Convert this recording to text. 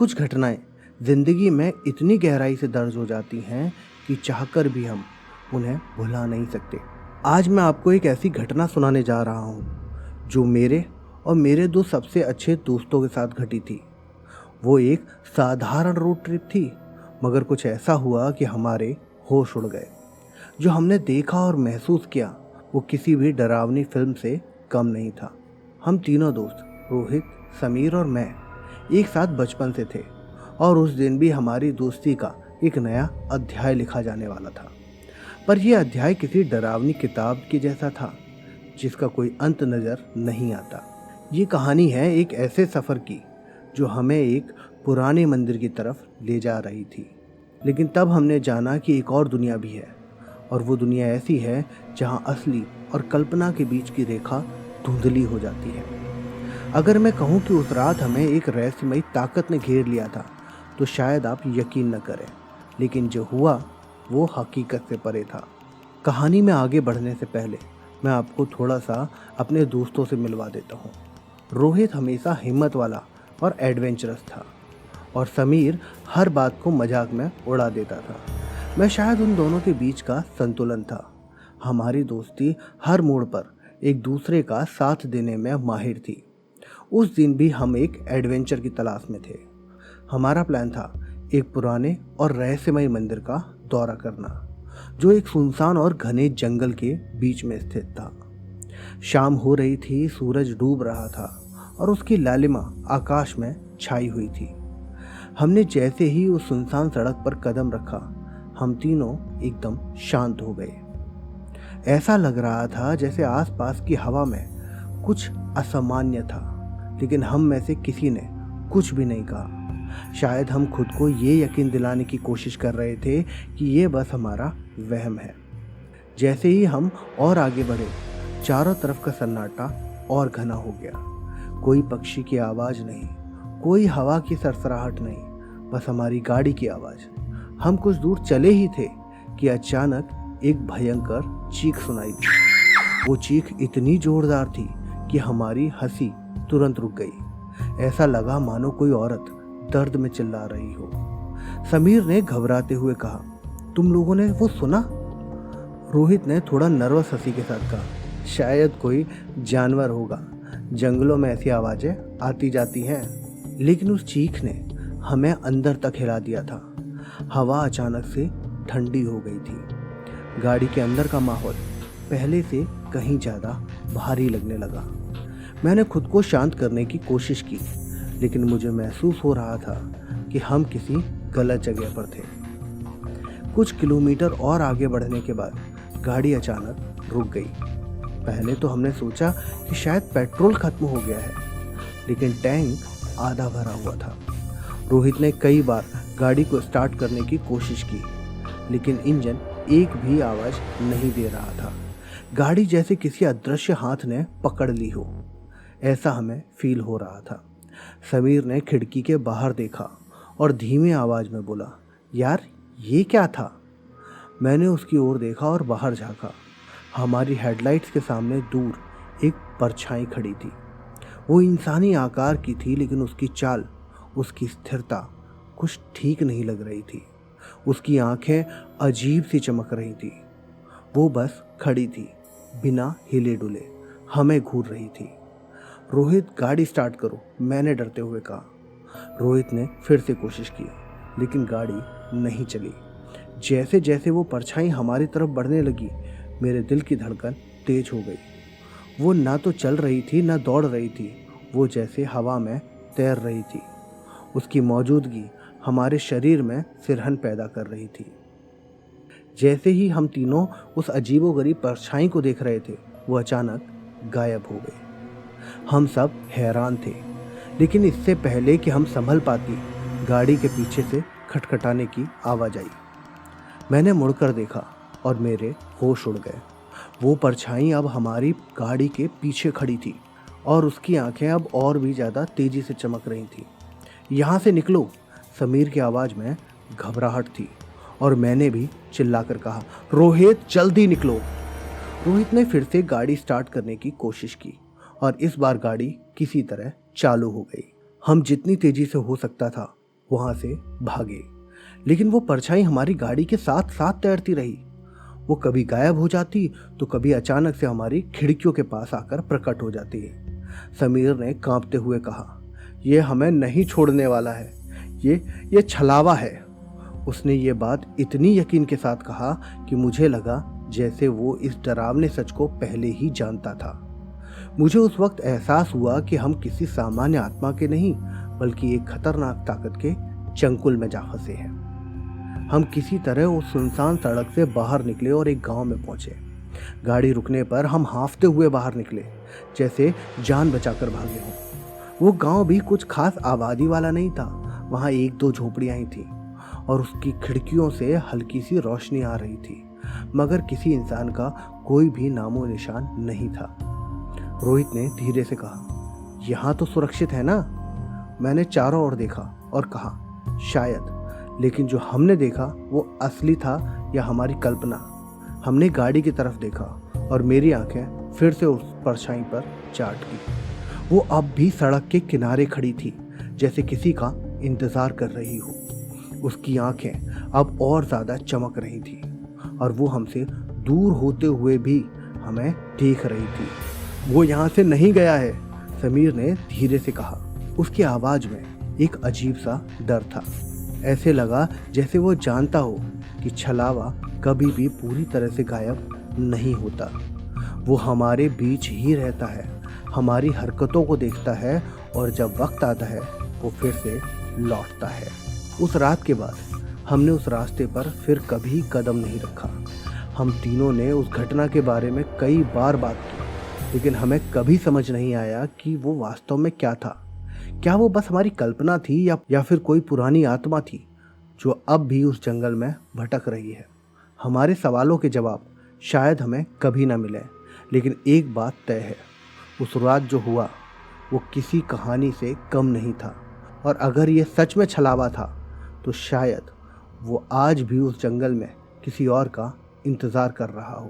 कुछ घटनाएं जिंदगी में इतनी गहराई से दर्ज हो जाती हैं कि चाहकर भी हम उन्हें भुला नहीं सकते। आज मैं आपको एक ऐसी घटना सुनाने जा रहा हूँ जो मेरे और मेरे दो सबसे अच्छे दोस्तों के साथ घटी थी। वो एक साधारण रोड ट्रिप थी, मगर कुछ ऐसा हुआ कि हमारे होश उड़ गए। जो हमने देखा और महसूस किया वो किसी भी डरावनी फिल्म से कम नहीं था। हम तीनों दोस्त रोहित, समीर और मैं एक साथ बचपन से थे और उस दिन भी हमारी दोस्ती का एक नया अध्याय लिखा जाने वाला था। पर यह अध्याय किसी डरावनी किताब के जैसा था जिसका कोई अंत नज़र नहीं आता। ये कहानी है एक ऐसे सफ़र की जो हमें एक पुराने मंदिर की तरफ ले जा रही थी। लेकिन तब हमने जाना कि एक और दुनिया भी है, और वो दुनिया ऐसी है जहाँ असली और कल्पना के बीच की रेखा धुंधली हो जाती है। अगर मैं कहूँ कि उस रात हमें एक रहस्यमयी ताकत ने घेर लिया था तो शायद आप यकीन न करें, लेकिन जो हुआ वो हकीकत से परे था। कहानी में आगे बढ़ने से पहले मैं आपको थोड़ा सा अपने दोस्तों से मिलवा देता हूँ। रोहित हमेशा हिम्मत वाला और एडवेंचरस था, और समीर हर बात को मजाक में उड़ा देता था। मैं शायद उन दोनों के बीच का संतुलन था। हमारी दोस्ती हर मोड़ पर एक दूसरे का साथ देने में माहिर थी। उस दिन भी हम एक एडवेंचर की तलाश में थे। हमारा प्लान था एक पुराने और रहस्यमय मंदिर का दौरा करना, जो एक सुनसान और घने जंगल के बीच में स्थित था। शाम हो रही थी, सूरज डूब रहा था और उसकी लालिमा आकाश में छाई हुई थी। हमने जैसे ही उस सुनसान सड़क पर कदम रखा, हम तीनों एकदम शांत हो गए। ऐसा लग रहा था जैसे आसपास की हवा में कुछ असामान्य था, लेकिन हम में से किसी ने कुछ भी नहीं कहा। शायद हम खुद को ये यकीन दिलाने की कोशिश कर रहे थे कि ये बस हमारा वहम है। जैसे ही हम और आगे बढ़े, चारों तरफ का सन्नाटा और घना हो गया। कोई पक्षी की आवाज़ नहीं, कोई हवा की सरसराहट नहीं, बस हमारी गाड़ी की आवाज़। हम कुछ दूर चले ही थे कि अचानक एक भयंकर चीख सुनाई दी। वो चीख इतनी जोरदार थी कि हमारी हंसी तुरंत रुक गई। ऐसा लगा मानो कोई औरत दर्द में चिल्ला रही हो। समीर ने घबराते हुए कहा, तुम लोगों ने वो सुना? रोहित ने थोड़ा नर्वस हंसी के साथ कहा, शायद कोई जानवर होगा, जंगलों में ऐसी आवाज़ें आती जाती हैं। लेकिन उस चीख ने हमें अंदर तक हिला दिया था। हवा अचानक से ठंडी हो गई थी। गाड़ी के अंदर का माहौल पहले से कहीं ज़्यादा भारी लगने लगा। मैंने खुद को शांत करने की कोशिश की, लेकिन मुझे महसूस हो रहा था कि हम किसी गलत जगह पर थे। कुछ किलोमीटर और आगे बढ़ने के बाद गाड़ी अचानक रुक गई। पहले तो हमने सोचा कि शायद पेट्रोल खत्म हो गया है, लेकिन टैंक आधा भरा हुआ था। रोहित ने कई बार गाड़ी को स्टार्ट करने की कोशिश की, लेकिन इंजन एक भी आवाज़ नहीं दे रहा था। गाड़ी जैसे किसी अदृश्य हाथ ने पकड़ ली हो, ऐसा हमें फील हो रहा था। समीर ने खिड़की के बाहर देखा और धीमी आवाज़ में बोला, यार ये क्या था? मैंने उसकी ओर देखा और बाहर झांका। हमारी हेडलाइट्स के सामने दूर एक परछाई खड़ी थी। वो इंसानी आकार की थी, लेकिन उसकी चाल, उसकी स्थिरता कुछ ठीक नहीं लग रही थी। उसकी आंखें अजीब सी चमक रही थी। वो बस खड़ी थी, बिना हिले डुले, हमें घूर रही थी। रोहित गाड़ी स्टार्ट करो, मैंने डरते हुए कहा। रोहित ने फिर से कोशिश की, लेकिन गाड़ी नहीं चली। जैसे जैसे वो परछाई हमारी तरफ बढ़ने लगी, मेरे दिल की धड़कन तेज हो गई। वो ना तो चल रही थी ना दौड़ रही थी, वो जैसे हवा में तैर रही थी। उसकी मौजूदगी हमारे शरीर में सिरहन पैदा कर रही थी। जैसे ही हम तीनों उस अजीबोगरीब परछाई को देख रहे थे, वो अचानक गायब हो गई। हम सब हैरान थे, लेकिन इससे पहले कि हम संभल पाती, गाड़ी के पीछे से खटखटाने की आवाज़ आई। मैंने मुड़कर देखा और मेरे होश उड़ गए। वो परछाई अब हमारी गाड़ी के पीछे खड़ी थी और उसकी आंखें अब और भी ज़्यादा तेज़ी से चमक रही थी। यहाँ से निकलो, समीर की आवाज़ में घबराहट थी और मैंने भी चिल्लाकर कहा, रोहित जल्दी निकलो। रोहित ने फिर से गाड़ी स्टार्ट करने की कोशिश की और इस बार गाड़ी किसी तरह चालू हो गई। हम जितनी तेजी से हो सकता था वहाँ से भागे। लेकिन वो परछाई हमारी गाड़ी के साथ साथ तैरती रही। वो कभी गायब हो जाती तो कभी अचानक से हमारी खिड़कियों के पास आकर प्रकट हो जाती है। समीर ने कांपते हुए कहा, ये हमें नहीं छोड़ने वाला है, ये छलावा है। उसने ये बात इतनी यकीन के साथ कहा कि मुझे लगा जैसे वो इस डरावने सच को पहले ही जानता था। मुझे उस वक्त एहसास हुआ कि हम किसी सामान्य आत्मा के नहीं बल्कि एक खतरनाक ताकत के चंगुल में जा फंसे हैं। हम किसी तरह उस सुनसान सड़क से बाहर निकले और एक गांव में पहुंचे। गाड़ी रुकने पर हम हांफते हुए बाहर निकले, जैसे जान बचाकर भागे हों। वो गांव भी कुछ खास आबादी वाला नहीं था। वहाँ एक दो झोपड़ियाँ ही थीं और उसकी खिड़कियों से हल्की सी रोशनी आ रही थी, मगर किसी इंसान का कोई भी नामो निशान नहीं था। रोहित ने धीरे से कहा, यहाँ तो सुरक्षित है ना? मैंने चारों ओर देखा और कहा, शायद, लेकिन जो हमने देखा वो असली था या हमारी कल्पना? हमने गाड़ी की तरफ देखा और मेरी आंखें फिर से उस परछाई पर चाट की। वो अब भी सड़क के किनारे खड़ी थी, जैसे किसी का इंतजार कर रही हो। उसकी आंखें अब और ज्यादा चमक रही थी और वो हमसे दूर होते हुए भी हमें देख रही थी। वो यहाँ से नहीं गया है, समीर ने धीरे से कहा। उसकी आवाज में एक अजीब सा डर था। ऐसे लगा जैसे वो जानता हो कि छलावा कभी भी पूरी तरह से गायब नहीं होता। वो हमारे बीच ही रहता है, हमारी हरकतों को देखता है और जब वक्त आता है वो फिर से लौटता है। उस रात के बाद हमने उस रास्ते पर फिर कभी कदम नहीं रखा। हम तीनों ने उस घटना के बारे में कई बार बात की, लेकिन हमें कभी समझ नहीं आया कि वो वास्तव में क्या था। क्या वो बस हमारी कल्पना थी या फिर कोई पुरानी आत्मा थी जो अब भी उस जंगल में भटक रही है। हमारे सवालों के जवाब शायद हमें कभी ना मिले, लेकिन एक बात तय है, उस रात जो हुआ वो किसी कहानी से कम नहीं था। और अगर ये सच में छलावा था तो शायद वो आज भी उस जंगल में किसी और का इंतज़ार कर रहा हो।